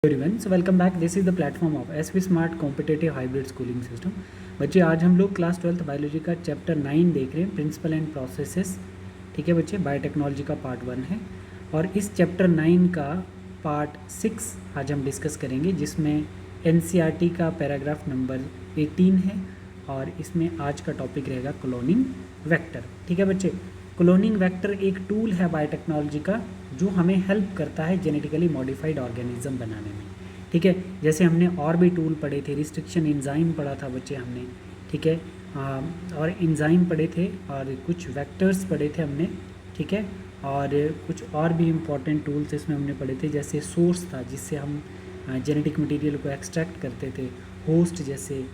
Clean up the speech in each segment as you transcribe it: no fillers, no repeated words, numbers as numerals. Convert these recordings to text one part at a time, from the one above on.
Everyone, so welcome back. This is the platform of SV smart competitive hybrid schooling system. बच्चे, आज हम लोग class 12th biology का chapter 9 देख रहे हैं, प्रिंसिपल एंड प्रोसेसेस। ठीक है बच्चे, बायोटेक्नोलॉजी का पार्ट 1 है और इस चैप्टर 9 का पार्ट 6 आज हम डिस्कस करेंगे, जिसमें एनसीईआरटी का पैराग्राफ नंबर 18 है और इसमें आज का टॉपिक रहेगा क्लोनिंग वेक्टर। ठीक है बच्चे, क्लोनिंग वेक्टर एक टूल है बायोटेक्नोलॉजी का जो हमें हेल्प करता है जेनेटिकली मॉडिफाइड ऑर्गेनिज्म बनाने में। ठीक है, जैसे हमने और भी टूल पढ़े थे, रिस्ट्रिक्शन एंजाइम पढ़ा था बच्चे हमने। ठीक है, और एंजाइम पढ़े थे और कुछ वेक्टर्स पढ़े थे हमने। ठीक है, और कुछ और भी इम्पॉर्टेंट टूल्स इसमें हमने पढ़े थे, जैसे सोर्स था जिससे हम जेनेटिक मटेरियल को एक्सट्रैक्ट करते थे, होस्ट जैसे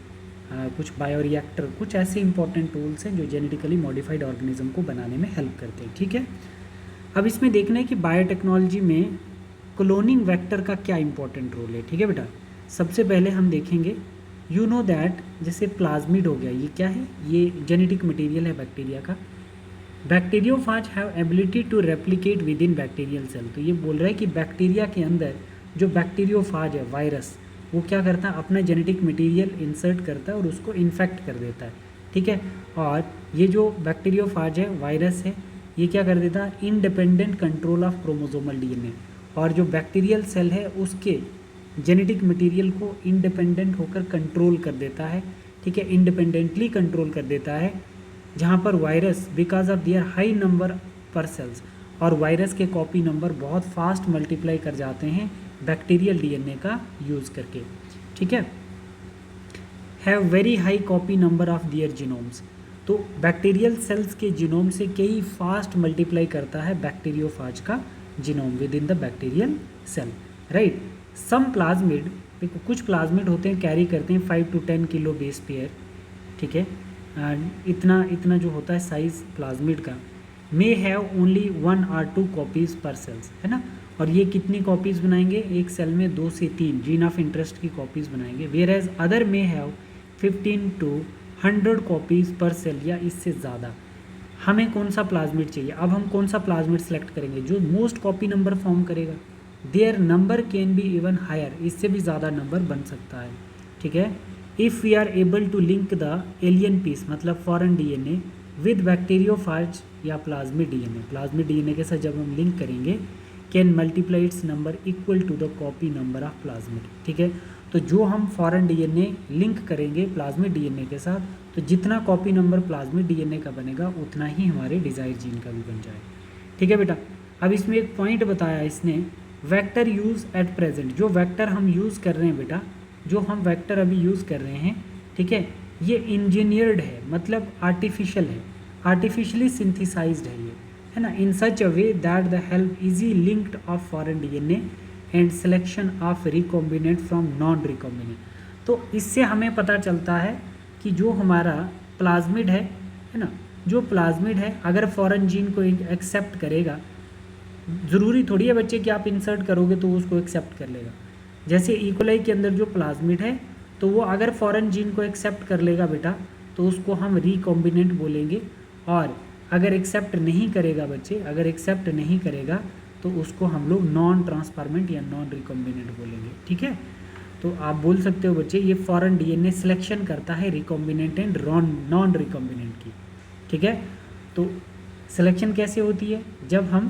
कुछ बायोरिएक्टर, कुछ ऐसे इंपॉर्टेंट टूल्स हैं जो जेनेटिकली मॉडिफाइड ऑर्गेनिज्म को बनाने में हेल्प करते हैं। ठीक है, अब इसमें देखना है कि बायोटेक्नोलॉजी में क्लोनिंग वेक्टर का क्या इंपॉर्टेंट रोल है। ठीक है बेटा, सबसे पहले हम देखेंगे, यू नो दैट जैसे प्लाज्मिड हो गया, ये क्या है, ये जेनेटिक मटेरियल है बैक्टीरिया का। Bacteriophage have ability to replicate within bacterial cell. तो ये बोल रहा है कि बैक्टीरिया के अंदर जो बैक्टीरियोफाज है, वायरस, वो क्या करता है, अपना जेनेटिक मटेरियल इंसर्ट करता है और उसको इन्फेक्ट कर देता है। ठीक है, और ये जो बैक्टीरियोफाज है, वायरस है, ये क्या कर देता है, independent control of chromosomal DNA, और जो बैक्टीरियल सेल है उसके जेनेटिक मटेरियल को इंडिपेंडेंट होकर कंट्रोल कर देता है। ठीक है, इंडिपेंडेंटली कंट्रोल कर देता है, जहाँ पर virus because of their high number पर सेल्स, और वायरस के कॉपी नंबर बहुत फास्ट मल्टीप्लाई कर जाते हैं बैक्टीरियल डीएनए का यूज़ करके। ठीक है, have very high copy number of their genomes. तो बैक्टीरियल सेल्स के जीनोम से कई फास्ट मल्टीप्लाई करता है बैक्टीरियोफाज का genome within the bacterial cell, right. Some plasmid, देखो कुछ प्लाज्मिड होते हैं कैरी करते हैं 5 to 10 किलो बेस पेयर। ठीक है, इतना जो होता है साइज प्लाज्मिड का, may have only 1 or 2 copies पर सेल्स, है ना। और ये कितनी कॉपीज़ बनाएंगे, एक सेल में 2 से 3 जीन ऑफ इंटरेस्ट की कॉपीज़ बनाएंगे। Whereas other may have 15 to 100 copies per cell या इससे ज़्यादा। हमें कौन सा प्लाज्मिड चाहिए, अब हम कौन सा प्लाज्मिड सेलेक्ट करेंगे, जो मोस्ट कॉपी नंबर फॉर्म करेगा। Their number can be even higher, इससे भी ज़्यादा नंबर बन सकता है। ठीक है, if we are able to link the alien piece, मतलब फॉरेन डीएनए, विद बैक्टीरियोफाज या प्लाज्मिड डीएनए, प्लाज्मिड डीएनए के साथ जब हम लिंक करेंगे, can multiply its number equal to the copy number of plasmid. ठीक है, तो जो हम फॉरेन डीएनए लिंक करेंगे प्लाज्मिड डीएनए के साथ, तो जितना कॉपी नंबर प्लाज्मिड डीएनए का बनेगा उतना ही हमारे डिज़ायर जीन का भी बन जाएगा। ठीक है बेटा, अब इसमें एक पॉइंट बताया इसने, वेक्टर यूज़ एट प्रेजेंट। जो वेक्टर हम यूज़ कर रहे हैं बेटा, जो हम वेक्टर अभी यूज़ कर रहे हैं, ठीक है, ये इंजीनियर्ड है, मतलब आर्टिफिशियल है, आर्टिफिशियली सिंथेसाइज्ड है ये, है ना, in such a way that the help easy linked of foreign DNA and selection of recombinant from non recombinant. तो इससे हमें पता चलता है कि जो हमारा प्लाज्मिड है ना, जो प्लाज्मिड है अगर फॉरेन जीन को एक्सेप्ट करेगा, ज़रूरी थोड़ी है बच्चे कि आप इंसर्ट करोगे तो उसको एक्सेप्ट कर लेगा। जैसे इकोलाई के अंदर जो प्लाज्मिड है, तो वो अगर फॉरेन जीन को एक्सेप्ट कर लेगा बेटा, तो उसको हम रिकॉम्बिनेंट बोलेंगे, और अगर एक्सेप्ट नहीं करेगा बच्चे, अगर एक्सेप्ट नहीं करेगा तो उसको हम लोग नॉन ट्रांसफॉर्मेंट या नॉन रिकॉम्बिनेंट बोलेंगे। ठीक है, तो आप बोल सकते हो बच्चे, ये फॉरेन डीएनए सिलेक्शन करता है रिकॉम्बिनेंट एंड नॉन रिकॉम्बिनेंट की। ठीक है, तो सिलेक्शन कैसे होती है, जब हम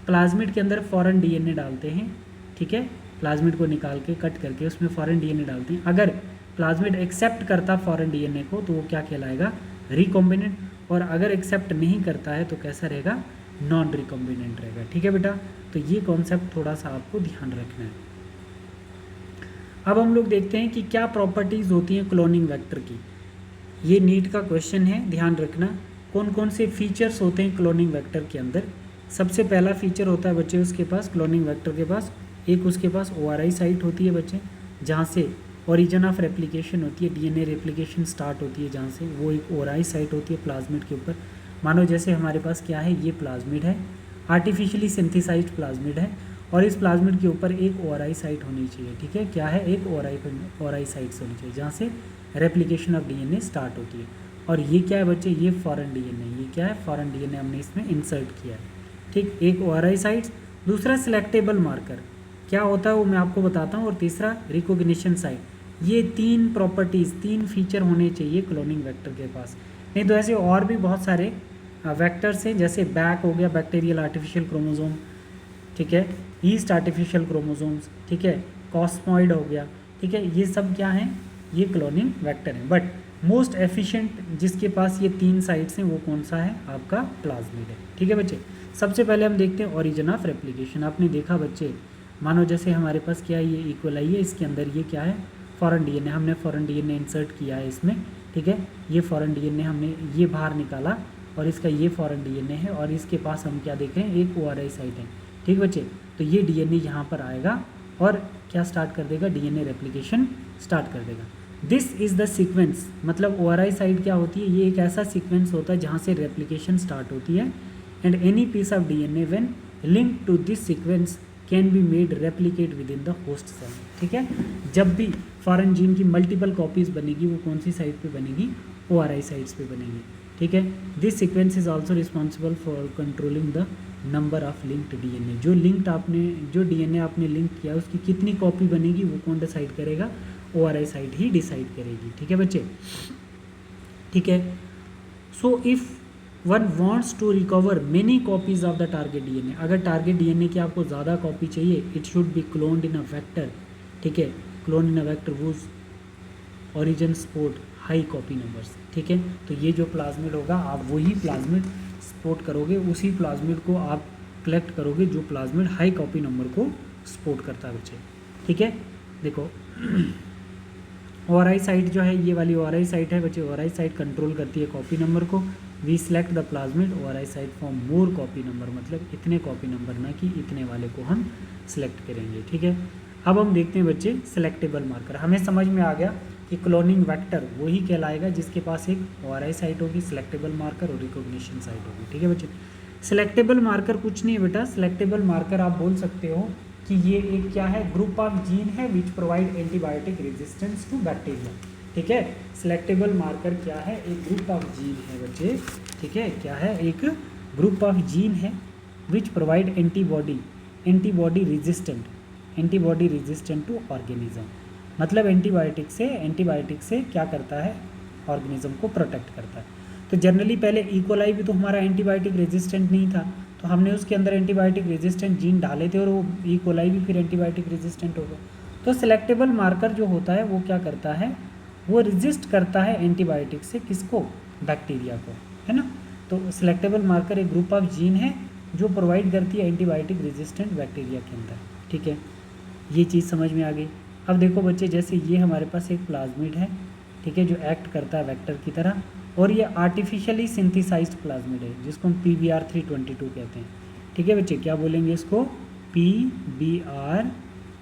प्लाज्मिड के अंदर फॉरेन डीएनए डालते हैं। ठीक है, प्लाज्मिड को निकाल के कट करके उसमें फॉरेन डीएनए डालते हैं, अगर प्लाज्मिड एक्सेप्ट करता फॉरेन डीएनए को तो वो क्या कहलाएगा, रिकॉम्बिनेंट, और अगर एक्सेप्ट नहीं करता है तो कैसा रहेगा, नॉन रिकॉम्बिनेंट रहेगा। ठीक है बेटा, तो ये कॉन्सेप्ट थोड़ा सा आपको ध्यान रखना है। अब हम लोग देखते हैं कि क्या प्रॉपर्टीज़ होती हैं क्लोनिंग वेक्टर की। ये नीट का क्वेश्चन है, ध्यान रखना, कौन कौन से फीचर्स होते हैं क्लोनिंग वेक्टर के अंदर। सबसे पहला फीचर होता है बच्चे उसके पास, क्लोनिंग वेक्टर के पास, एक उसके पास ORI साइट होती है बच्चे, जहाँ से ओरिजिन ऑफ रेप्लिकेशन होती है, डीएनए रेप्लिकेशन स्टार्ट होती है, जहाँ से वो एक ORI साइट होती है प्लाज्मिड के ऊपर। मानो जैसे हमारे पास क्या है, ये प्लाज्मिड है, आर्टिफिशियली सिंथेसाइज्ड प्लाज्मिड है, और इस प्लाज्मिड के ऊपर एक ORI साइट होनी चाहिए। ठीक है, क्या है, एक ORI साइट्स होनी चाहिए जहाँ से रेप्लिकेशन ऑफ डीएनए स्टार्ट होती है। और ये क्या है बच्चे, ये फॉरेन डीएनए, ये क्या है, फॉरेन डीएनए हमने इसमें इंसर्ट किया है। ठीक, एक ORI साइट्स, दूसरा सिलेक्टेबल मार्कर, क्या होता है वो मैं आपको बताता हूँ। और तीसरा रिकॉग्निशन साइट। ये 3 प्रॉपर्टीज़, 3 फीचर होने चाहिए क्लोनिंग वेक्टर के पास। नहीं तो ऐसे और भी बहुत सारे वेक्टर्स हैं, जैसे बैक हो गया, बैक्टीरियल आर्टिफिशियल क्रोमोसोम, ठीक है, ईस्ट आर्टिफिशियल क्रोमोसोम्स, ठीक है, कॉस्मॉइड हो गया, ठीक है, ये सब क्या हैं, ये क्लोनिंग वेक्टर हैं। बट मोस्ट एफिशिएंट जिसके पास ये 3 साइट्स हैं वो कौन सा है, आपका प्लाज्मिड है। ठीक है बच्चे, सबसे पहले हम देखते हैं ओरिजिन ऑफ रेप्लिकेशन। आपने देखा बच्चे, मानो जैसे हमारे पास क्या है, ये इक्वलाई है, इसके अंदर ये क्या है, फॉरेन डीएनए, हमने फॉरेन डीएनए इंसर्ट किया है इसमें, ठीक है, ये फॉरेन डीएनए हमने ये बाहर निकाला और इसका ये फॉरेन डीएनए है, और इसके पास हम क्या देख रहे हैं, एक ओआरआई साइट है। ठीक बच्चे, तो ये डीएनए यहाँ पर आएगा और क्या स्टार्ट कर देगा, डीएनए रेप्लिकेशन स्टार्ट कर देगा। दिस इज़ द सीक्वेंस, मतलब ओआरआई साइट क्या होती है, ये एक ऐसा सीक्वेंस होता है जहाँ से रेप्लिकेशन स्टार्ट होती है। And any piece of DNA when link to this sequence can be made replicate within the host cell. ठीक है, जब भी फॉरेन जीन की मल्टीपल कॉपीज़ बनेगी वो कौन सी साइट पे बनेगी, ओआरआई साइट्स पे बनेगी। ठीक है, this sequence is also responsible for controlling the number of linked DNA. जो लिंक्ड आपने, जो डीएनए आपने लिंक किया उसकी कितनी कॉपी बनेगी वो कौन डिसाइड करेगा, ओआरआई साइट ही डिसाइड करेगी। ठीक है बच्चे, ठीक है। So if one wants to recover many copies of the target DNA, अगर टारगेट डीएनए की आपको ज़्यादा कॉपी चाहिए, it should be cloned in a vector. ठीक है, clone in a vector whose origin support high copy numbers. ठीक है, तो ये जो प्लाज्मिड होगा आप वही प्लाज्मिड सपोर्ट करोगे, उसी प्लाज्मिड को आप कलेक्ट करोगे जो प्लाज्मिड हाई कॉपी नंबर को सपोर्ट करता है बच्चे। ठीक है, देखो ओआरआई साइट जो है, ये वाली ओआरआई साइट है बच्चे, ओआरआई साइट कंट्रोल करती है कॉपी नंबर को। We select the plasmid ORI site for more copy number, मतलब इतने कॉपी नंबर ना कि इतने वाले को हम सिलेक्ट करेंगे। ठीक है, अब हम देखते हैं बच्चे सिलेक्टेबल मार्कर। हमें समझ में आ गया कि क्लोनिंग वेक्टर वही कहलाएगा जिसके पास एक ओआरआई साइट होगी, सिलेक्टेबल मार्कर और रिकॉग्निशन साइट होगी। ठीक है बच्चे, सिलेक्टेबल मार्कर कुछ नहीं है बेटा, सिलेक्टेबल मार्कर आप बोल सकते हो कि ये एक क्या है, ग्रुप ऑफ जीन है which provide antibiotic resistance to bacteria. ठीक है, सिलेक्टेबल मार्कर क्या है, एक ग्रुप ऑफ जीन है बच्चे। ठीक है, क्या है, एक ग्रुप ऑफ जीन है which provide antibody resistant to organism, मतलब एंटीबायोटिक से क्या करता है, ऑर्गेनिज्म को प्रोटेक्ट करता है। तो जनरली पहले इकोलाई भी तो हमारा एंटीबायोटिक रेजिस्टेंट नहीं था, तो हमने उसके अंदर एंटीबायोटिक रेजिस्टेंट जीन डाले थे और वो इकोलाई भी फिर एंटीबायोटिक रेजिस्टेंट हो गया। तो सिलेक्टेबल मार्कर जो होता है वो क्या करता है, वो रेजिस्ट करता है एंटीबायोटिक से, किसको, बैक्टीरिया को, है ना। तो सिलेक्टेबल मार्कर एक ग्रुप ऑफ जीन है जो प्रोवाइड करती है एंटीबायोटिक रेजिस्टेंट बैक्टीरिया के अंदर। ठीक है, ये चीज़ समझ में आ गई। अब देखो बच्चे, जैसे ये हमारे पास एक प्लाज्मिड है, ठीक है, जो एक्ट करता है वेक्टर की तरह, और ये आर्टिफिशियली सिंथेसाइज्ड प्लाज्मिड है जिसको हम PBr 322 कहते हैं। ठीक है बच्चे, क्या बोलेंगे इसको, PBr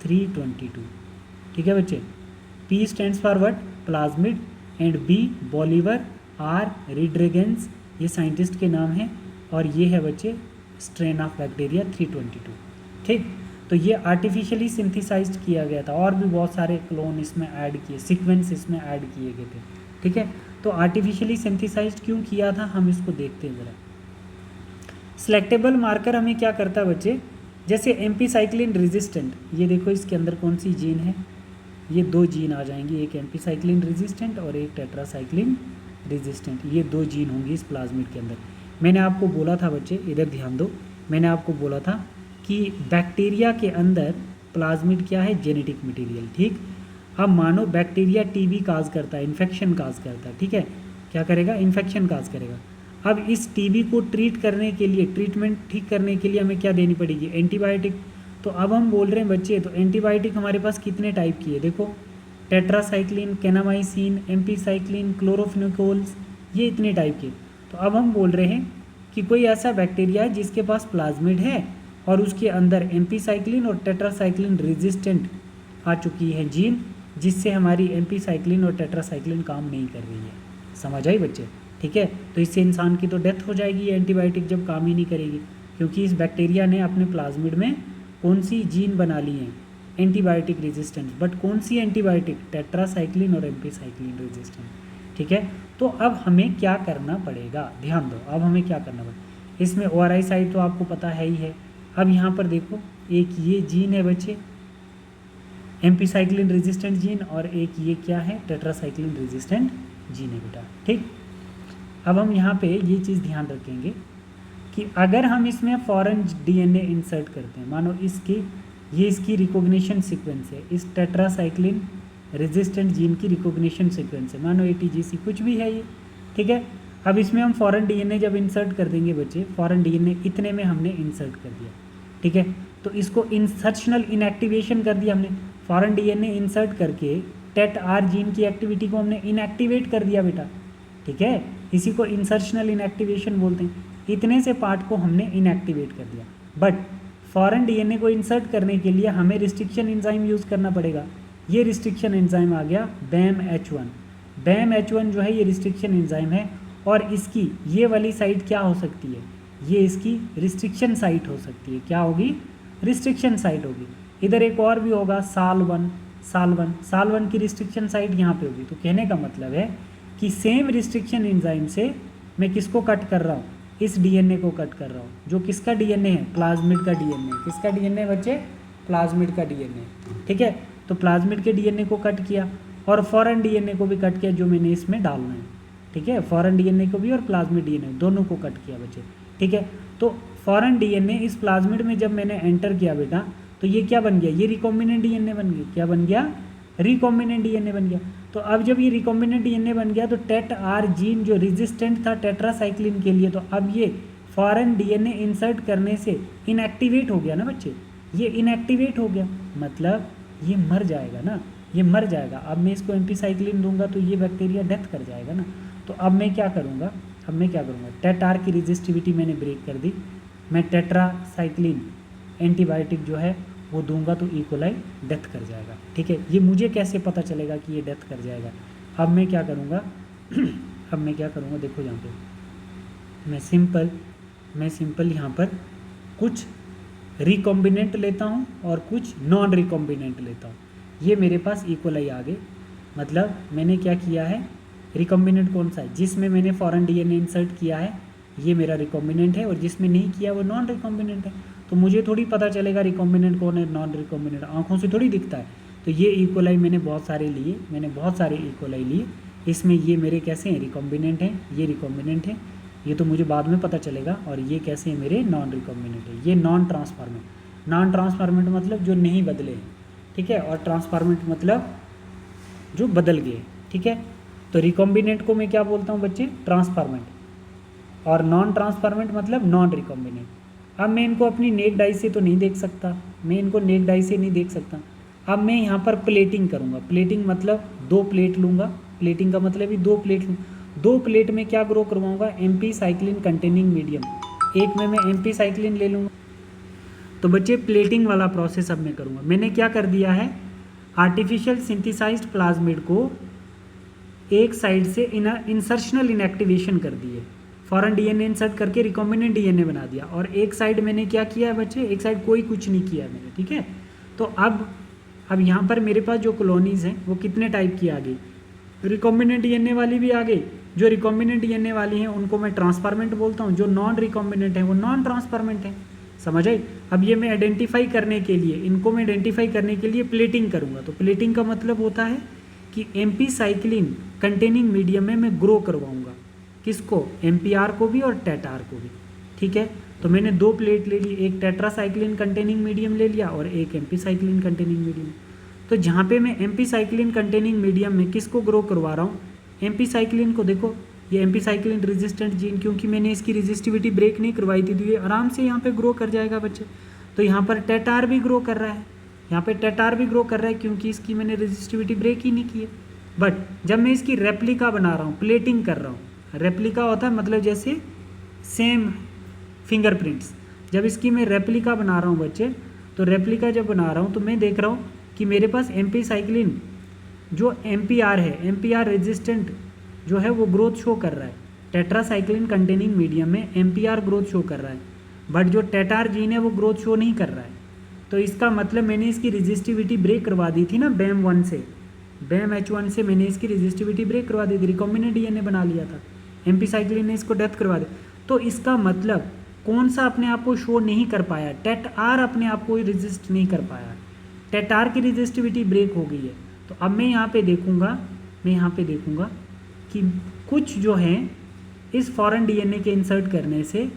322। ठीक है बच्चे, P stands for what, plasmid, and B Bolivar, R रिड्रेगेंस, ये साइंटिस्ट के नाम हैं, और ये है बच्चे स्ट्रेन ऑफ बैक्टीरिया 322। ठीक, तो ये आर्टिफिशियली सिंथेसाइज्ड किया गया था, और भी बहुत सारे क्लोन इसमें ऐड किए, सीक्वेंस इसमें ऐड किए गए थे। ठीक है, तो आर्टिफिशियली सिंथेसाइज्ड क्यों किया था, हम इसको देखते हैं ज़रा। सिलेक्टेबल मार्कर हमें क्या करता है बच्चे, जैसे एम्पीसाइक्लिन रेजिस्टेंट, ये देखो इसके अंदर कौन सी जीन है, ये 2 जीन आ जाएंगी, एक एम्पीसाइक्लिन रेजिस्टेंट और एक टेट्रासाइक्लिन रेजिस्टेंट, ये 2 जीन होंगी इस प्लाज्मिड के अंदर। मैंने आपको बोला था बच्चे, इधर ध्यान दो, मैंने आपको बोला था कि बैक्टीरिया के अंदर प्लाज्मिड क्या है, जेनेटिक मटेरियल। ठीक, अब मानो बैक्टीरिया टीबी काज करता है, इन्फेक्शन काज करता है। ठीक है, क्या करेगा, इन्फेक्शन काज करेगा। अब इस टीबी को ट्रीट करने के लिए, ट्रीटमेंट ठीक करने के लिए हमें क्या देनी पड़ेगी, एंटीबायोटिक। तो अब हम बोल रहे हैं बच्चे, तो एंटीबायोटिक हमारे पास कितने टाइप की है, देखो, टेट्रासाइक्लिन, केनामाइसिन, एम्पीसाइक्लिन, क्लोरोफिनिकोल्स, ये इतने टाइप के। तो अब हम बोल रहे हैं कि कोई ऐसा बैक्टीरिया है जिसके पास प्लाज्मिड है और उसके अंदर एम्पीसाइक्लिन और टेट्रासाइक्लिन रेजिस्टेंट आ चुकी है जीन, जिससे हमारी एम्पीसाइक्लिन और टेट्रासाइक्लिन काम नहीं कर रही है। समझ आई बच्चे। ठीक है, तो इससे इंसान की तो डेथ हो जाएगी, एंटीबायोटिक जब काम ही नहीं करेगी, क्योंकि इस बैक्टीरिया ने अपने प्लाज्मिड में कौन सी जीन बना ली है, एंटीबायोटिक रेजिस्टेंस। बट कौन सी एंटीबायोटिक, टेट्रासाइक्लिन और एम्पीसाइक्लिन रेजिस्टेंट। ठीक है, तो अब हमें क्या करना पड़ेगा, ध्यान दो, अब हमें क्या करना पड़ेगा। इसमें ओआरआई साइट तो आपको पता है ही है। अब यहाँ पर देखो, एक ये जीन है बच्चे, एम्पीसाइक्लिन रेजिस्टेंट जीन और एक ये क्या है, टेट्रासाइक्लिन रेजिस्टेंट जीन है बेटा। ठीक, अब हम यहाँ पे ये चीज़ ध्यान रखेंगे कि अगर हम इसमें फॉरेन डीएनए इंसर्ट करते हैं, मानो ये इसकी रिकॉग्निशन सीक्वेंस है, इस टेट्रासाइक्लिन रेजिस्टेंट जीन की रिकॉग्निशन सीक्वेंस है, मानो ATGC कुछ भी है ये, ठीक है। अब इसमें हम फॉरेन डीएनए जब इंसर्ट कर देंगे बच्चे, फॉरेन डीएनए इतने में हमने इंसर्ट कर दिया, ठीक है, तो इसको इंसर्शनल इनएक्टिवेशन कर दिया हमने। फॉरेन डीएनए इंसर्ट करके TET-R जीन की एक्टिविटी को हमने इनएक्टिवेट कर दिया बेटा, ठीक है, इसी को इंसर्शनल इनएक्टिवेशन बोलते हैं। इतने से पार्ट को हमने इनएक्टिवेट कर दिया, बट फॉरेन डीएनए को इंसर्ट करने के लिए हमें रिस्ट्रिक्शन एंजाइम यूज़ करना पड़ेगा। ये रिस्ट्रिक्शन एंजाइम आ गया BAMH1। BAMH1 जो है ये रिस्ट्रिक्शन एंजाइम है, और इसकी ये वाली साइट क्या हो सकती है, ये इसकी रिस्ट्रिक्शन साइट हो सकती है। क्या होगी, रिस्ट्रिक्शन साइट होगी। इधर एक और भी होगा साल1 की रिस्ट्रिक्शन साइट यहाँ पे होगी। तो कहने का मतलब है कि सेम रिस्ट्रिक्शन एंजाइम से मैं किसको कट कर रहा हूँ, इस डीएनए को कट कर रहा हूँ, जो किसका डीएनए है, प्लाज्मिड का डीएनए। किसका डीएनए बच्चे, प्लाज्मिड का डीएनए, ठीक है। तो प्लाज्मिड के डीएनए को कट किया और फॉरेन डीएनए को भी कट किया, जो मैंने इसमें डालना है, ठीक है। फॉरेन डीएनए को भी और प्लाज्मिड डीएनए दोनों को कट किया बच्चे, ठीक है। तो फॉरेन डीएनए इस प्लाज्मिड में जब मैंने एंटर किया बेटा, तो ये क्या बन गया, ये रिकॉम्बिनेंट डीएनए बन गया। क्या बन गया, रिकॉम्बिनेंट डीएनए बन गया। तो अब जब ये रिकॉम्बिनेंट डीएनए बन गया, तो TET-R जीन जो रेजिस्टेंट था टेट्रासाइक्लिन के लिए, तो अब ये फॉरेन डीएनए इंसर्ट करने से इनएक्टिवेट हो गया ना बच्चे, ये इनएक्टिवेट हो गया, मतलब ये मर जाएगा ना, ये मर जाएगा। अब मैं इसको एम्पीसाइक्लिन दूंगा तो ये बैक्टीरिया डेथ कर जाएगा ना। तो अब मैं क्या करूँगा, TET-R की रेजिस्टिविटी मैंने ब्रेक कर दी, मैं टेट्रासाइक्लिन एंटीबायोटिक जो है वो दूंगा तो इकोलाई डेथ कर जाएगा, ठीक है। ये मुझे कैसे पता चलेगा कि ये डेथ कर जाएगा। अब मैं क्या करूँगा देखो यहाँ पे मैं सिंपल यहाँ पर कुछ रिकॉम्बिनेंट लेता हूँ और कुछ नॉन रिकॉम्बिनेंट लेता हूँ। ये मेरे पास इकोलाई आ गए, मतलब मैंने क्या किया है, रिकॉम्बिनेंट कौन सा है, जिसमें मैंने फॉरेन डीएनए इंसर्ट किया है ये मेरा रिकॉम्बिनेंट है, और जिसमें नहीं किया वो नॉन रिकॉम्बिनेंट है। तो मुझे थोड़ी पता चलेगा रिकॉम्बिनेंट कौन है, नॉन रिकॉम्बिनेंट आंखों से थोड़ी दिखता है। तो ये इकोलाई मैंने बहुत सारे इकोलाई लिए, इसमें ये मेरे कैसे हैं, रिकॉम्बिनेंट हैं, ये रिकॉम्बिनेंट है, ये तो मुझे बाद में पता चलेगा। और ये कैसे हैं, मेरे नॉन रिकॉम्बिनेंट है, ये नॉन ट्रांसफॉर्मेंट मतलब जो नहीं बदले हैं, ठीक है, और ट्रांसफॉर्मेंट मतलब जो बदल गए, ठीक है। तो रिकॉम्बिनेंट को मैं क्या बोलता हूँ बच्चे, ट्रांसफॉर्मेंट, और नॉन ट्रांसफॉर्मेंट मतलब नॉन रिकॉम्बिनेंट। अब मैं इनको अपनी नेक्ड आई से तो नहीं देख सकता, अब मैं यहाँ पर प्लेटिंग करूँगा। प्लेटिंग मतलब 2 प्लेट लूँगा, प्लेटिंग का मतलब ही 2 प्लेट लूँ। 2 प्लेट में क्या ग्रो करवाऊँगा, एम्पीसाइक्लिन कंटेनिंग मीडियम, एक में मैं एम्पीसाइक्लिन ले लूँगा। तो बच्चे प्लेटिंग वाला प्रोसेस अब मैं करूँगा। मैंने क्या कर दिया है, आर्टिफिशियल सिंथेसाइज्ड प्लाज्मिड को एक साइड से इंसर्शनल इनएक्टिवेशन कर दिए, फॉरेन डीएनए इंसर्ट करके रिकॉम्बिनेंट डीएनए बना दिया, और एक साइड मैंने क्या किया है बच्चे, एक साइड कोई कुछ नहीं किया है मैंने, ठीक है। तो अब यहाँ पर मेरे पास जो कॉलोनीज़ हैं वो कितने टाइप की आ गई, रिकॉम्बिनेंट डीएनए वाली भी आ गई। जो रिकॉम्बिनेंट डीएनए वाली हैं उनको मैं ट्रांसफॉर्मेंट बोलता हूँ, जो नॉन रिकॉम्बिनेंट है वो नॉन ट्रांसफॉर्मेंट है, समझ आई। अब ये मैं आइडेंटिफाई करने के लिए प्लेटिंग करूँगा। तो प्लेटिंग का मतलब होता है कि एम्पीसाइक्लिन कंटेनिंग मीडियम में मैं ग्रो करवाऊँगा, किसको, MPR को भी और TET-R को भी, ठीक है। तो मैंने 2 प्लेट ले ली, एक टेट्रासाइक्लिन कंटेनिंग मीडियम ले लिया और एक एम्पीसाइक्लिन कंटेनिंग मीडियम। तो जहाँ पे मैं एम्पीसाइक्लिन कंटेनिंग मीडियम में किसको ग्रो करवा रहा हूँ, एम्पीसाइक्लिन को। देखो ये एम्पीसाइक्लिन रेजिस्टेंट जीन, क्योंकि मैंने इसकी रेजिस्टिविटी ब्रेक नहीं करवाई थी, तो ये आराम से यहाँ पे ग्रो कर जाएगा बच्चे। तो यहाँ पर TET-R भी ग्रो कर रहा है, क्योंकि इसकी मैंने रेजिस्टिविटी ब्रेक ही नहीं की है। बट जब मैं इसकी रेप्लिका बना रहा हूँ, प्लेटिंग कर रहा हूँ, रेप्लिका होता है मतलब जैसे सेम फिंगरप्रिंट्स, जब इसकी मैं रेप्लिका बना रहा हूँ बच्चे, तो रेप्लिका जब बना रहा हूँ तो मैं देख रहा हूँ कि मेरे पास एम्पीसाइक्लिन जो MPR है, MPR रेजिस्टेंट जो है वो ग्रोथ शो कर रहा है। टेट्रासाइक्लिन कंटेनिंग मीडियम में MPR ग्रोथ शो कर रहा है, बट जो TET-R जीन है वो ग्रोथ शो नहीं कर रहा है। तो इसका मतलब मैंने इसकी रेजिस्टिविटी ब्रेक करवा दी थी ना BAMH1 से मैंने इसकी रेजिस्टिविटी ब्रेक करवा दी थी, रिकॉम्बिनेंट डीएनए बना लिया था, एम्पीसाइक्लिन ने इसको डेथ करवा दी। तो इसका मतलब कौन सा अपने आप को शो नहीं कर पाया, TET-R अपने आप को रेजिस्ट नहीं कर पाया, टेटार की रेजिस्टिविटी ब्रेक हो गई है। तो अब मैं यहाँ पे देखूँगा कि कुछ जो है इस फॉरेन डीएनए के इंसर्ट करने से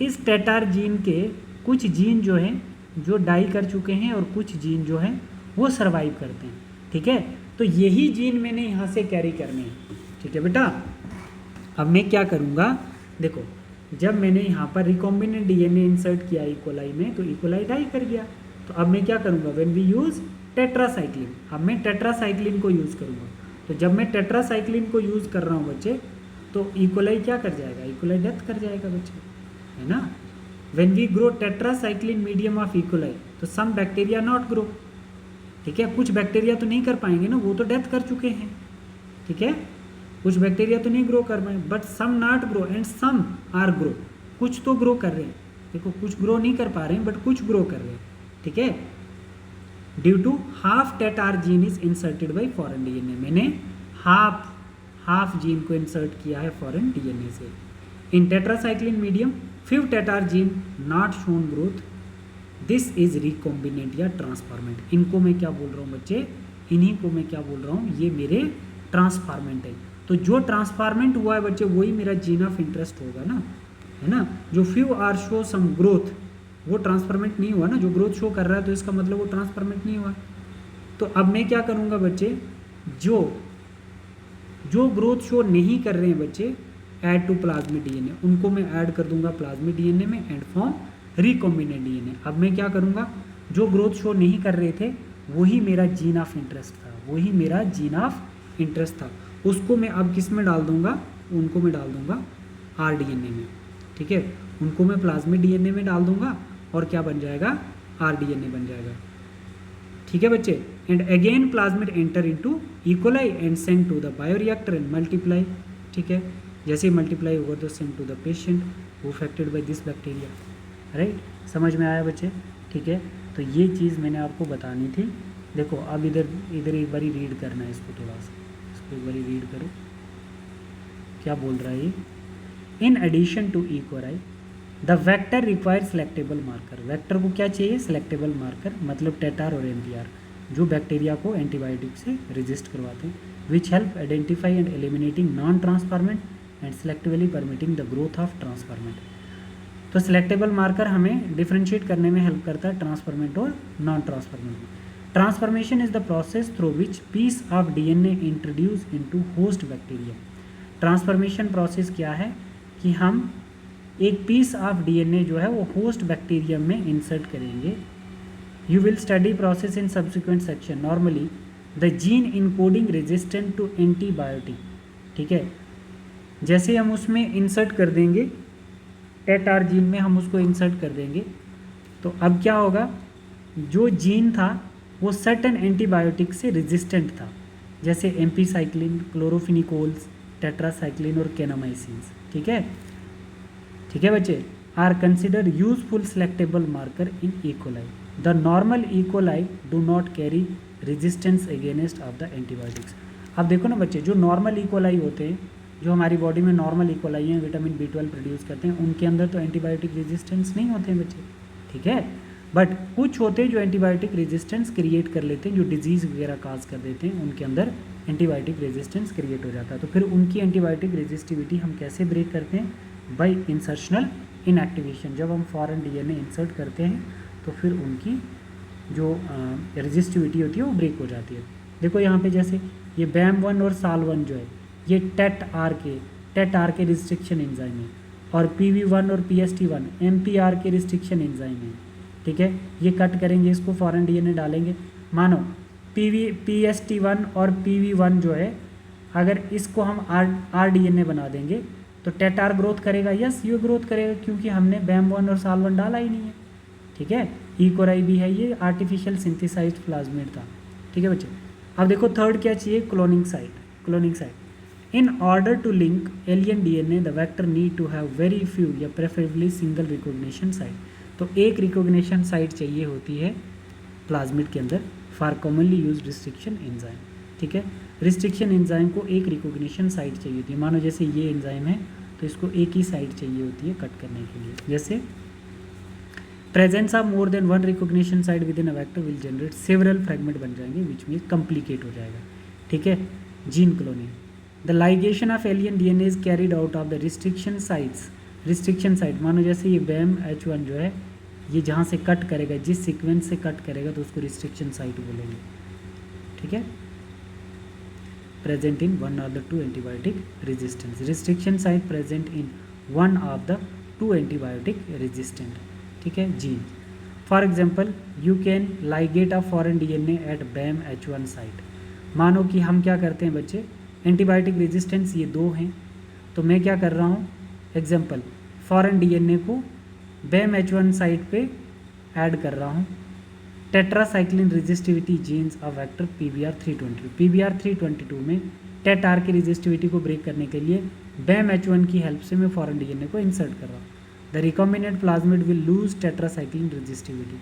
इस टेटार जीन के कुछ जीन जो हैं जो डाई कर चुके हैं और कुछ जीन जो हैं वो सर्वाइव करते हैं। ठीक है, तो यही जीन मैंने यहाँ से कैरी करने हैं। ठीक है बेटा, अब मैं क्या करूँगा, देखो जब मैंने यहाँ पर रिकॉम्बिनेंट डीएनए इंसर्ट किया इकोलाई में तो इकोलाई डाई कर गया। तो अब मैं क्या करूँगा, व्हेन वी यूज़ टेट्रासाइक्लिन, अब मैं टेट्रासाइक्लिन को यूज़ करूँगा। तो जब मैं टेट्रासाइक्लिन को यूज़ कर रहा हूँ बच्चे, तो इकोलाई क्या कर जाएगा, इकोलाई डेथ कर जाएगा बच्चे, है ना। When we grow tetracycline medium of E coli तो सम बैक्टीरिया नॉट ग्रो। ठीक है, कुछ बैक्टीरिया तो नहीं कर पाएंगे ना, वो तो डेथ कर चुके हैं। ठीक है, कुछ बैक्टीरिया तो नहीं ग्रो कर पाए, but some not grow and some are grow, कुछ तो ग्रो कर रहे हैं। देखो कुछ ग्रो नहीं कर पा रहे हैं बट कुछ ग्रो कर रहे हैं। ठीक है, due to half tetR gene is inserted by foreign DNA, मैंने हाफ जीन को इंसर्ट किया है फॉरेन डीएनए से। In tetracycline medium few tetR gene not shown growth, this is recombinant या ट्रांसफॉर्मेंट। इनको मैं क्या बोल रहा हूँ बच्चे, इन्हीं को मैं क्या बोल रहा हूँ, ये मेरे ट्रांसफॉर्मेंट है। तो जो ट्रांसफॉर्मेंट हुआ है बच्चे वही मेरा जीन ऑफ इंटरेस्ट होगा ना, है ना। जो few are show some growth वो ट्रांसफॉर्मेंट नहीं हुआ ना, जो ग्रोथ शो कर रहा है तो इसका मतलब वो ट्रांसफॉर्मेंट नहीं हुआ। तो अब मैं क्या करूँगा बच्चे, जो ग्रोथ शो नहीं कर रहे हैं बच्चे, ऐड टू प्लाज्मिड डीएनए, उनको मैं ऐड कर दूंगा प्लाज्मिड डीएनए में एंड फॉर्म रिकॉम्बिनेंट डीएनए। अब मैं क्या करूँगा, जो ग्रोथ शो नहीं कर रहे थे वही मेरा जीन ऑफ इंटरेस्ट था, उसको मैं अब किस में डाल दूंगा, उनको मैं डाल दूंगा आर डीएनए में। ठीक है, उनको मैं प्लाज्मिड डीएनए में डाल दूंगा और क्या बन जाएगा, आर डीएनए बन जाएगा। ठीक है बच्चे, and again plasmid enter into E coli and send to the bioreactor and multiply. ठीक है, जैसे ही मल्टीप्लाई होगा तो सेंड टू द पेशेंट वो affected by this bacteria. Right, समझ में आया बच्चे। ठीक है, तो ये चीज़ मैंने आपको बतानी थी। देखो अब इधर एक बारी रीड करना है इसको, थोड़ा सा इसको एक बारी रीड करो क्या बोल रहा है ये। In addition to E coli the vector require selectable marker, vector को क्या चाहिए, सेलेक्टेबल मार्कर, मतलब टेटार और एमटीआर, जो बैक्टीरिया को एंटीबायोटिक से रेजिस्ट करवाते हैं, which help identify and eliminating non transformant and selectively permitting the growth of transformant. तो सेलेक्टेबल मार्कर हमें डिफ्रेंशिएट करने में हेल्प करता है ट्रांसफॉर्मेंट और non transformant. Transformation is the process through which piece of DNA introduce into host bacteria. Transformation process क्या है कि हम एक पीस ऑफ डीएनए जो है वो होस्ट बैक्टीरियम में इंसर्ट करेंगे। You will study process in subsequent section. Normally the gene encoding resistant to antibiotic. ठीक है, जैसे हम उसमें इंसर्ट कर देंगे टेटार जीन में, हम उसको इंसर्ट कर देंगे तो अब क्या होगा, जो जीन था वो सर्टेन एंटीबायोटिक से रेजिस्टेंट था, जैसे एम्पीसाइक्लिन, क्लोरोफिनिकोल्स, टेट्रासाइक्लिन और केनामाइसिन्स। ठीक है बच्चे, are consider useful selectable marker in E coli. The normal E coli do not carry resistance against of the antibiotics. अब देखो ना बच्चे, जो नॉर्मल इकोलाई होते हैं, जो हमारी बॉडी में नॉर्मल इकोलाई हैं, विटामिन B12 प्रोड्यूस करते हैं, उनके अंदर तो एंटीबायोटिक रेजिस्टेंस नहीं होते हैं बच्चे। ठीक है, बट कुछ होते हैं जो एंटीबायोटिक रेजिस्टेंस क्रिएट कर लेते हैं, जो डिजीज़ वगैरह काज कर देते हैं, उनके अंदर एंटीबायोटिक रेजिस्टेंस क्रिएट हो जाता है। तो फिर उनकी एंटीबायोटिक रेजिस्टिविटी हम कैसे ब्रेक करते हैं, बाय इंसर्शनल इनएक्टिवेशन। जब हम फॉरेन डीएनए इंसर्ट करते हैं तो फिर उनकी जो रेजिस्टिविटी होती है वो ब्रेक हो जाती है। देखो यहाँ पे जैसे ये BAM1 और SAL1 जो है ये टेट आर के रिस्ट्रिक्शन एंजाइम है, और PV1 और PST1 MPR के रिस्ट्रिक्शन एंजाइम है। ठीक है, ये कट करेंगे, इसको फॉरेन डीएनए डालेंगे। मानो PST1 और PV1 जो है, अगर इसको हम आर डीएनए बना देंगे तो टेटार ग्रोथ करेगा, यस ये ग्रोथ करेगा, क्योंकि हमने BAM1 और SAL1 डाला ही नहीं है। ठीक है, इकोलाई भी है, ये आर्टिफिशियल सिंथेसाइज्ड प्लाज्मिड था। ठीक है बच्चे, अब देखो थर्ड क्या चाहिए, cloning site. In order to link alien DNA, the vector need to have very few या preferably single recognition site। तो एक रिकॉग्निशन साइट चाहिए होती है प्लाज्मिड के अंदर for commonly use restriction enzyme. ठीक है, रिस्ट्रिक्शन एंजाइम को एक रिकॉग्निशन साइट चाहिए होती है। मानो जैसे ये एंजाइम है तो इसको एक ही साइट चाहिए होती है कट करने के लिए। जैसे presence of more than one recognition site with in a vector will generate several fragment बन जाएंगे विच में कम्प्लिकेट हो जाएगा, ठीक है। Gene cloning, the ligation of alien DNA is carried out of the restriction sites. Restriction site मानो जैसे ये BAM-H1 जो है ये जहाँ से कट करेगा, जिस सीक्वेंस से कट करेगा तो उसको रिस्ट्रिक्शन साइट बोलेंगे, ठीक है। Present in one of the two antibiotic resistance, restriction site present in one of the two antibiotic resistant, ठीक है। Gene, for example you can ligate a foreign DNA at BAM-H1 site. मानो कि हम क्या करते हैं बच्चे, एंटीबायोटिक रेजिस्टेंस ये दो हैं, तो मैं क्या कर रहा हूँ, एग्जाम्पल फॉरेन DNA को BAM-H1 साइट पे ऐड कर रहा हूँ। Tetracycline resistivity jeans of vector PBR322, PBR322 में टेट-आर की रेजिस्टिविटी को ब्रेक करने के लिए BAM-H1 की हेल्प से मैं फॉरेन DNA को इंसर्ट कर रहा हूँ। The recombinant plasmid will lose tetracycline resistivity,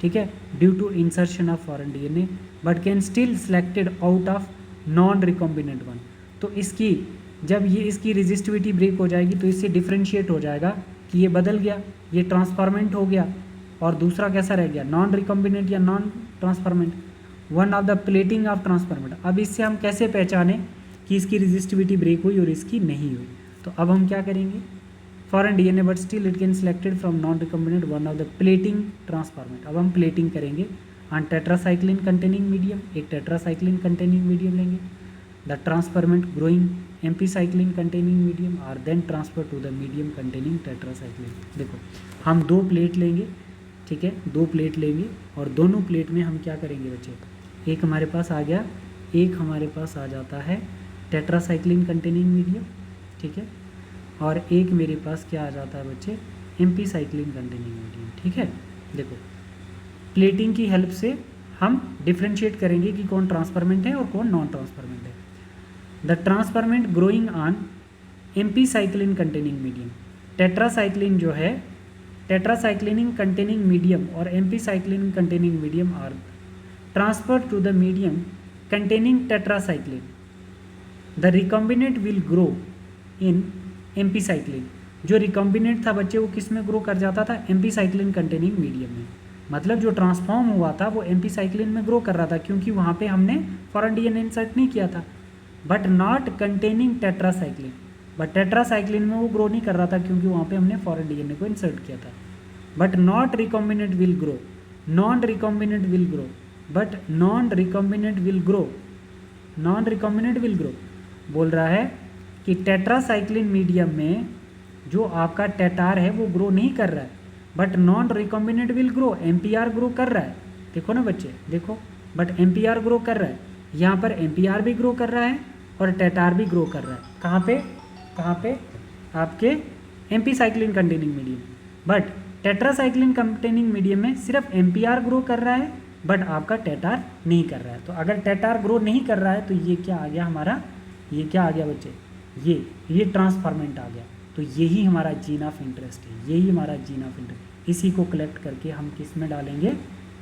ठीक है, due to insertion of foreign DNA but can still selected out of non recombinant one. तो इसकी जब ये इसकी रेजिस्टिविटी ब्रेक हो जाएगी तो इससे डिफ्रेंशिएट हो जाएगा कि ये बदल गया, ये ट्रांसफॉर्मेंट हो गया और दूसरा कैसा रह गया, नॉन रिकॉम्बिनेंट या non transformant, one of the plating of transformant. अब इससे हम कैसे पहचानें कि इसकी रेजिस्टिविटी ब्रेक हुई और इसकी नहीं हुई, तो अब हम क्या करेंगे, foreign DNA but still it can selected from non recombinant one of the plating transformant. अब हम प्लेटिंग करेंगे ऑन टेट्रासाइक्लिन कंटेनिंग मीडियम, एक टेट्रासाइक्लिन कंटेनिंग मीडियम लेंगे, the transformant growing ampicillin containing medium are then transfer to the medium containing tetracycline. देखो हम दो plate लेंगे, ठीक है, दो प्लेट लेंगे और दोनों प्लेट में हम क्या करेंगे बच्चे, एक हमारे पास आ गया, एक हमारे पास आ जाता है टेट्रासाइक्लिन कंटेनिंग मीडियम, ठीक है, और एक मेरे पास क्या आ जाता है बच्चे, एम्पीसाइक्लिन कंटेनिंग मीडियम, ठीक है। देखो प्लेटिंग की हेल्प से हम डिफ्रेंशिएट करेंगे कि कौन ट्रांसफॉर्मेंट है और कौन नॉन ट्रांसफॉर्मेंट है। The transformant growing on ampicillin containing medium, tetracycline जो है टेट्रासाइक्लिन कंटेनिंग मीडियम और ampicillin containing medium are transfer to the medium containing tetracycline. The recombinant will grow in ampicillin. जो रिकॉम्बिनेंट था बच्चे वो किस में ग्रो कर जाता था, एम्पीसाइक्लिन कंटेनिंग मीडियम में। मतलब जो ट्रांसफॉर्म हुआ था वो एम्पीसाइक्लिन में ग्रो कर रहा था क्योंकि वहाँ पे हमने फॉरेन DNA इंसर्ट नहीं किया था, but not containing tetracycline. But tetracycline में वो ग्रो नहीं कर रहा था क्योंकि वहाँ पे हमने फॉरेन DNA को इंसर्ट किया था। But not recombinant will grow, non recombinant will grow, but non recombinant will grow, non recombinant will grow बोल रहा है कि टेट्रासाइक्लिन मीडियम में जो आपका टेट-आर है वो ग्रो नहीं कर रहा है, but non recombinant will grow, MPR grow कर रहा है। देखो ना बच्चे, देखो, बट MPR ग्रो कर रहा है, यहाँ पर MPR भी ग्रो कर रहा है और टेट-आर भी ग्रो कर रहा है। कहाँ पे, कहाँ पे, आपके ampicillin containing medium. But tetracycline containing medium में सिर्फ MPR ग्रो कर रहा है बट आपका टेट-आर नहीं कर रहा है। तो अगर टेट-आर ग्रो नहीं कर रहा है तो ये क्या आ गया हमारा, ये क्या आ गया बच्चे, ये ट्रांसफॉर्मेंट आ गया। तो यही हमारा जीन ऑफ इंटरेस्ट है, यही हमारा जीन ऑफ इंटरेस्ट। इसी को कलेक्ट करके हम किस में डालेंगे,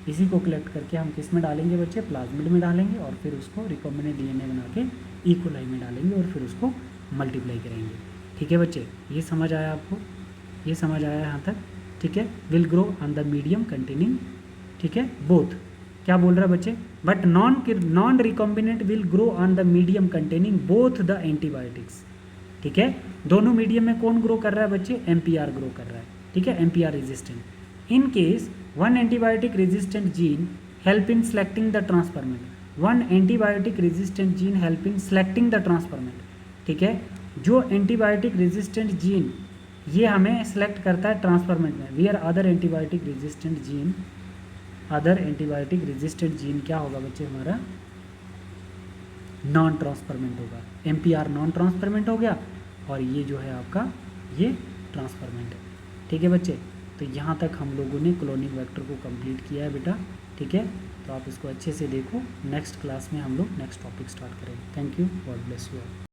इसी को कलेक्ट करके हम किस में डालेंगे बच्चे, प्लाज्मिड में डालेंगे और फिर उसको रिकॉम्बिनेंट DNA बना के इकोलाई में डालेंगे और फिर उसको मल्टीप्लाई करेंगे। ठीक है बच्चे, ये समझ आया आपको, ये समझ आया यहाँ तक, ठीक है। Will grow on the medium containing, ठीक है, बोथ। क्या बोल रहा है बच्चे, but non recombinant will grow on the medium containing both the antibiotics. ठीक है, दोनों मीडियम में कौन ग्रो कर रहा है बच्चे, MPR ग्रो कर रहा है, ठीक है, MPR resistant. In case one antibiotic resistant gene help in selecting the transformant, one antibiotic resistant gene help in selecting the transformant. ठीक है, जो एंटीबायोटिक रेजिस्टेंट जीन ये हमें सेलेक्ट करता है ट्रांसफॉर्मेंट में। Wear other antibiotic resistant gene, other antibiotic resistant gene क्या होगा बच्चे हमारा, नॉन ट्रांसफॉर्मेंट होगा। MPR नॉन ट्रांसफॉर्मेंट हो गया और ये जो है आपका ये ट्रांसफॉर्मेंट है। ठीक है बच्चे, तो यहाँ तक हम लोगों ने क्लोनिंग वेक्टर को कंप्लीट किया है बेटा। ठीक है, तो आप इसको अच्छे से देखो, नेक्स्ट क्लास में हम लोग नेक्स्ट टॉपिक स्टार्ट करेंगे। Thank you, God bless you all.